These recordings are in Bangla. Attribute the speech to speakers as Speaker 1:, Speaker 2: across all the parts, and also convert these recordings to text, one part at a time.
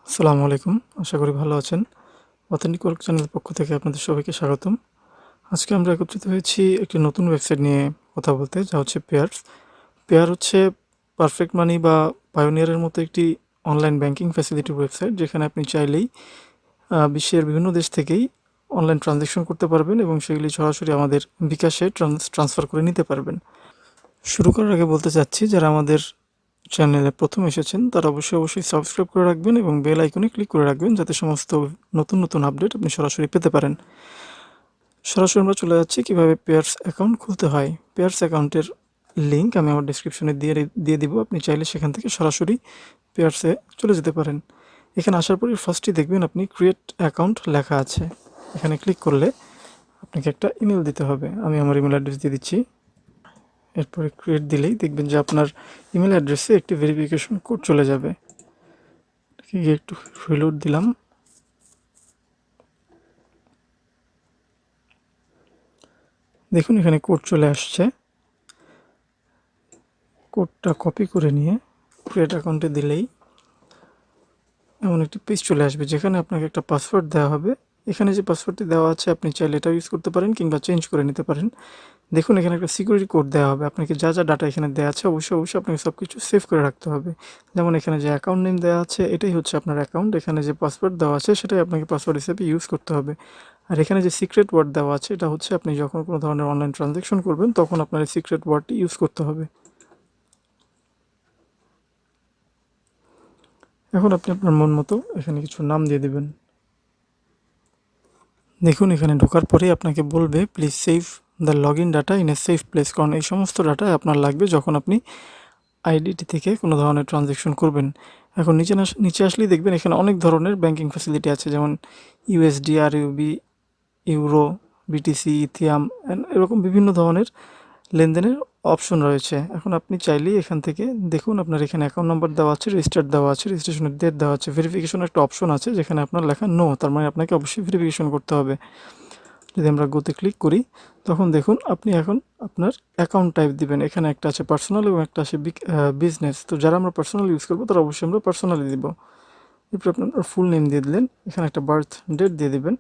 Speaker 1: আসসালামু আলাইকুম। আশা করি ভালো আছেন। অথেন্টিক ওয়ার্ক চ্যানেলের পক্ষ থেকে আপনাদের সবাইকে স্বাগতম। আজকে আমরা একত্রিত হয়েছি একটি নতুন ওয়েবসাইট নিয়ে কথা বলতে, যা হচ্ছে পেয়ারস। পেয়ার হচ্ছে পারফেক্ট মানি বা পায়োনিয়ারের মতো একটি অনলাইন ব্যাংকিং ফ্যাসিলিটি ওয়েবসাইট, যেখানে আপনি চাইলেই বিশ্বের বিভিন্ন দেশ থেকেই অনলাইন ট্রানজ্যাকশন করতে পারবেন এবং সেগুলি সরাসরি আমাদের বিকাশে ট্রান্সফার করে নিতে পারবেন। শুরু করার আগে বলতে চাচ্ছি, যারা আমাদের চ্যানেলে প্রথম এসেছেন তারা অবশ্যই সাবস্ক্রাইব করে রাখবেন এবং বেল আইকনে ক্লিক করে রাখবেন, যাতে সমস্ত নতুন নতুন আপডেট আপনি সরাসরি পেতে পারেন। সরাসরি আমরা চলে যাচ্ছি কীভাবে পেয়ার্স অ্যাকাউন্ট খুলতে হয়। পেয়ার্স অ্যাকাউন্টের লিঙ্ক আমি আমার ডিসক্রিপশনে দিয়ে দিব। আপনি চাইলে সেখান থেকে সরাসরি পেয়ার্সে চলে যেতে পারেন। এখানে আসার পরে ফার্স্টই দেখবেন আপনি ক্রিয়েট অ্যাকাউন্ট লেখা আছে। এখানে ক্লিক করলে আপনাকে একটা ইমেল দিতে হবে। আমি আমার ইমেল অ্যাড্রেস দিয়ে দিচ্ছি। এরপরে ক্রিয়েট দিলেই দেখবেন যে আপনার ইমেল অ্যাড্রেসে একটি ভেরিফিকেশন কোড চলে যাবে। একটু রিলোড দিলাম। দেখুন এখানে কোড চলে আসছে। কোডটা কপি করে নিয়ে ক্রিয়েট অ্যাকাউন্টে দিলেই এমন একটি পেজ চলে আসবে, যেখানে আপনাকে একটা পাসওয়ার্ড দেওয়া হবে। এখানে যে পাসওয়ার্ডটি দেওয়া আছে আপনি চাইলে এটাও ইউজ করতে পারেন কিংবা চেঞ্জ করে নিতে পারেন। দেখুন এখানে একটা সিকিউরিটি কোড দেওয়া হবে। আপনাকে যা যা ডাটা এখানে দেওয়া আছে অবশ্যই আপনাকে সব কিছু সেভ করে রাখতে হবে। যেমন এখানে যে অ্যাকাউন্ট নেম দেওয়া আছে এটাই হচ্ছে আপনার অ্যাকাউন্ট। এখানে যে পাসওয়ার্ড দেওয়া আছে সেটাই আপনাকে পাসওয়ার্ড হিসেবে ইউজ করতে হবে। আর এখানে যে সিক্রেট ওয়ার্ড দেওয়া আছে এটা হচ্ছে আপনি যখন কোনো ধরনের অনলাইন ট্রানজ্যাকশন করবেন তখন আপনার এই সিক্রেট ওয়ার্ডটি ইউজ করতে হবে। এখন আপনি আপনার মন মতো এখানে কিছু নাম দিয়ে দেবেন। দেখুন এখানে ঢোকার পরেই আপনাকে বলবে please save the log in data in a safe place, কারণ এই সমস্ত ডাটা আপনার লাগবে যখন আপনি আইডিটি থেকে কোনো ধরনের ট্রানজ্যাকশন করবেন। এখন নিচে আসলেই দেখবেন এখানে অনেক ধরনের ব্যাংকিং ফ্যাসিলিটি আছে, যেমন ইউএসডি, আরইউবি, ইউরো, বিটিসি, ইথিয়াম এরকম বিভিন্ন ধরনের লেনদেনের অপশন রয়েছে। এখন আপনি চাইলেই এখান থেকে দেখুন আপনার এখানে অ্যাকাউন্ট নাম্বার দেওয়া আছে, রেজিস্টার্ড দেওয়া আছে, রেজিস্ট্রেশনের ডেট দেওয়া আছে, ভেরিফিকেশন একটা অপশন আছে যেখানে আপনার লেখা নো, তার মানে আপনাকে অবশ্যই ভেরিফিকেশন করতে হবে। যদি আমরা গোতে ক্লিক করি তখন দেখুন আপনি এখন আপনার অ্যাকাউন্ট টাইপ দিবেন। এখানে একটা আছে পার্সোনাল এবং একটা আছে বিজনেস। তো যারা আমরা পার্সোনাল ইউজ করবো তারা অবশ্যই আমরা পার্সোনালি দিব। এরপর আপনার ফুল নেম দিয়ে দিলেন, এখানে একটা বার্থ ডেট দিয়ে দিবেন,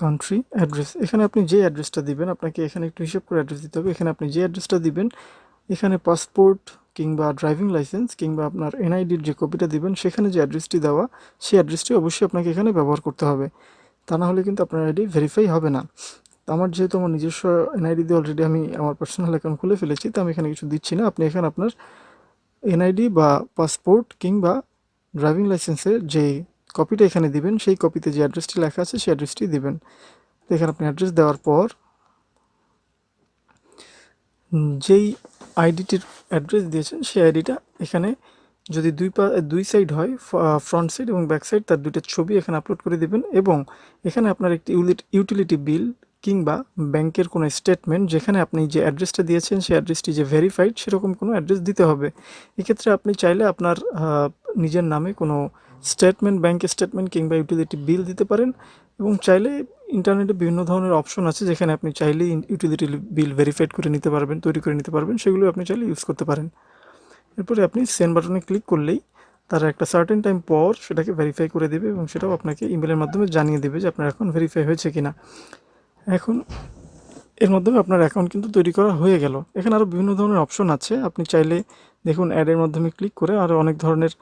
Speaker 1: কান্ট্রি, অ্যাড্রেস। এখানে আপনি যে অ্যাড্রেসটা দিবেন আপনাকে এখানে একটু হিসাব করে অ্যাড্রেস দিতে হবে। এখানে আপনি যে অ্যাড্রেসটা দিবেন এখানে পাসপোর্ট কিংবা ড্রাইভিং লাইসেন্স কিংবা আপনার এনআইডির যে কপিটা দিবেন সেখানে যে অ্যাড্রেসটি দেওয়া সেই অ্যাড্রেসটি অবশ্যই আপনাকে এখানে ব্যবহার করতে হবে। তা না হলে কিন্তু আপনার আইডি ভেরিফাই হবে না। আমার যেহেতু আমার নিজস্ব এনআইডি দিয়ে অলরেডি আমি আমার পার্সোনাল অ্যাকাউন্ট খুলে ফেলেছি, তো আমি এখানে কিছু দিচ্ছি না। আপনি এখানে আপনার এনআইডি বা পাসপোর্ট কিংবা ড্রাইভিং লাইসেন্সের যে কপিটা এখানে দিবেন সেই কপিতে যে অ্যাড্রেসটি লেখা আছে সেই অ্যাড্রেসটি দিবেন। তো এখানে আপনি অ্যাড্রেস দেওয়ার পর যেই আইডিটির অ্যাড্রেস দিয়েছেন সেই আইডিটা এখানে যদি দুই সাইড হয়, ফ্রন্ট সাইড এবং ব্যাক সাইড, তার দুইটা ছবি এখানে আপলোড করে দিবেন। এবং এখানে আপনার একটি ইউটিলিটি বিল কিংবা ব্যাংকের কোনো স্টেটমেন্ট যেখানে আপনি যে অ্যাড্রেসটা দিয়েছেন সেই অ্যাড্রেসটি যে ভেরিফাইড সেরকম কোনো অ্যাড্রেস দিতে হবে। এক্ষেত্রে আপনি চাইলে আপনার নিজের নামে কোনো স্টেটমেন্ট, ব্যাংক স্টেটমেন্ট কিংবা ইউটিলিটি বিল দিতে পারেন। এবং চাইলে ইন্টারনেটে বিভিন্ন ধরনের অপশন আছে যেখানে আপনি চাইলেই ইউটিলিটি বিল ভেরিফাইড করে নিতে পারবেন, তৈরি করে নিতে পারবেন, সেগুলো আপনি চাইলে ইউজ করতে পারেন। এরপরে আপনি সেন্ড বাটনে ক্লিক করলেই তারা একটা সার্টেন টাইম পর সেটাকে ভেরিফাই করে দেবে এবং সেটাও আপনাকে ইমেলের মাধ্যমে জানিয়ে দেবে যে আপনার অ্যাকাউন্ট ভেরিফাই হয়েছে কিনা। এখন এর মাধ্যমে আপনার অ্যাকাউন্ট কিন্তু তৈরি করা হয়ে গেল। এখানে আরও বিভিন্ন ধরনের অপশন আছে, আপনি চাইলে দেখুন অ্যাডের মাধ্যমে ক্লিক করে আরও অনেক ধরনের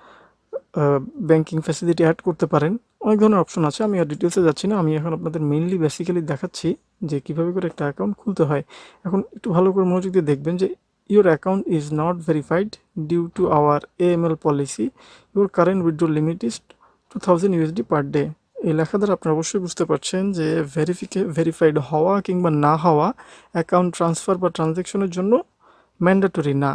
Speaker 1: ব্যাংকিং ফ্যাসিলিটি অ্যাড করতে পারেন। অনেক ধরনের অপশন আছে, আমি আর ডিটেলসে যাচ্ছি না। আমি এখন আপনাদের মেইনলি বেসিক্যালি দেখাচ্ছি যে কীভাবে করে একটা অ্যাকাউন্ট খুলতে হয়। এখন একটু ভালো করে মনোযোগ দিয়ে দেখবেন যে your account is not verified due to our AML policy. Your current withdrawal limit is 2000 USD per day. এই লেখা দ্বারা আপনারা অবশ্যই বুঝতে পারছেন যে ভেরিফাইড হওয়া কিংবা না হওয়া অ্যাকাউন্ট ট্রান্সফার বা ট্রানজ্যাকশনের জন্য ম্যান্ডেটরি না।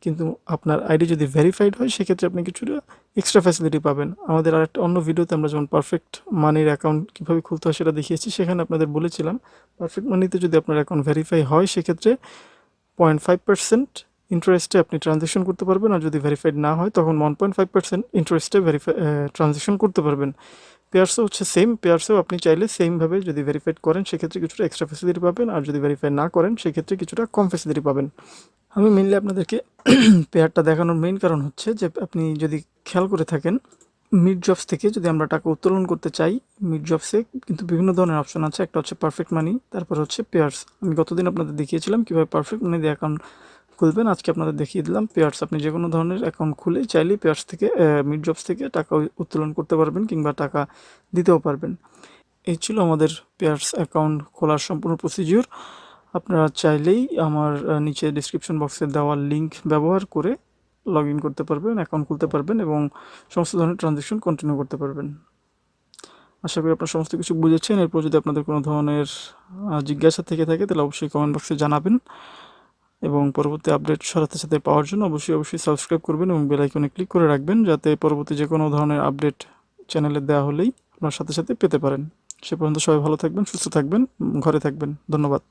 Speaker 1: কিন্তু আপনার আইডি যদি ভেরিফাইড হয় সেক্ষেত্রে আপনি কিছুটা এক্সট্রা ফ্যাসিলিটি পাবেন। আমাদের আরেকটা অন্য ভিডিওতে আমরা যেমন পারফেক্ট মানির অ্যাকাউন্ট কীভাবে খুলতে হয় সেটা দেখিয়েছি, সেখানে আপনাদের বলেছিলাম পারফেক্ট মানিতে যদি আপনার অ্যাকাউন্ট ভেরিফাই হয় সেক্ষেত্রে 0.5% ইন্টারেস্টে আপনি ট্রানজ্যাকশন করতে পারবেন, আর যদি ভেরিফাইড না হয় তখন 1.5% ইন্টারেস্টে ট্রানজ্যাকশন করতে পারবেন। পেয়ার্সও হচ্ছে সেম, পেয়ার্সেও আপনি চাইলে সেমভাবে যদি ভেরিফাইড করেন সেক্ষেত্রে কিছুটা এক্সট্রা ফ্যাসিলিটি পাবেন, আর যদি ভেরিফাই না করেন সেক্ষেত্রে কিছুটা কম ফ্যাসিলিটি পাবেন। আমি মেইনলি আপনাদেরকে পেয়ারটা দেখানোর মেইন কারণ হচ্ছে যে আপনি যদি খেয়াল করে থাকেন, মিড জবস থেকে যদি আমরা টাকা উত্তোলন করতে চাই, মিড জবসে কিন্তু বিভিন্ন ধরনের অপশন আছে। একটা হচ্ছে পারফেক্ট মানি, তারপর হচ্ছে পেয়ার্স। আমি গতদিন আপনাদের দেখিয়েছিলাম কীভাবে পারফেক্ট মানি দিয়ে অ্যাকাউন্ট খুলবেন, আজকে আপনাদের দেখিয়ে দিলাম পেয়ার্স। আপনি যে কোনো ধরনের অ্যাকাউন্ট খুলে চাইলেই পেয়ার্স থেকে মিড জবস থেকে টাকা উত্তোলন করতে পারবেন কিংবা টাকা দিতেও পারবেন। এই ছিল আমাদের পেয়ার্স অ্যাকাউন্ট খোলার সম্পূর্ণ প্রসিজিওর। আপনারা চাইলেই আমার নিচে ডিসক্রিপশন বক্সে দেওয়া লিঙ্ক ব্যবহার করে লগ ইন করতে পারবেন, অ্যাকাউন্ট খুলতে পারবেন এবং সমস্ত ধরনের ট্রানজ্যাকশন কন্টিনিউ করতে পারবেন। আশা করি আপনারা সমস্ত কিছু বুঝেছেন। এরপর যদি আপনাদের কোনো ধরনের জিজ্ঞাসা থেকে থাকে তাহলে অবশ্যই কমেন্ট বক্সে জানাবেন এবং পরবর্তী আপডেট সাথে সাথে পাওয়ার জন্য অবশ্যই সাবস্ক্রাইব করবেন এবং বেল আইকনে ক্লিক করে রাখবেন, যাতে পরবর্তী যে কোনো ধরনের আপডেট চ্যানেলে দেওয়া হলেই আপনার সাথে সাথে পেতে পারেন। সে পর্যন্ত সবাই ভালো থাকবেন, সুস্থ থাকবেন, ঘরে থাকবেন। ধন্যবাদ।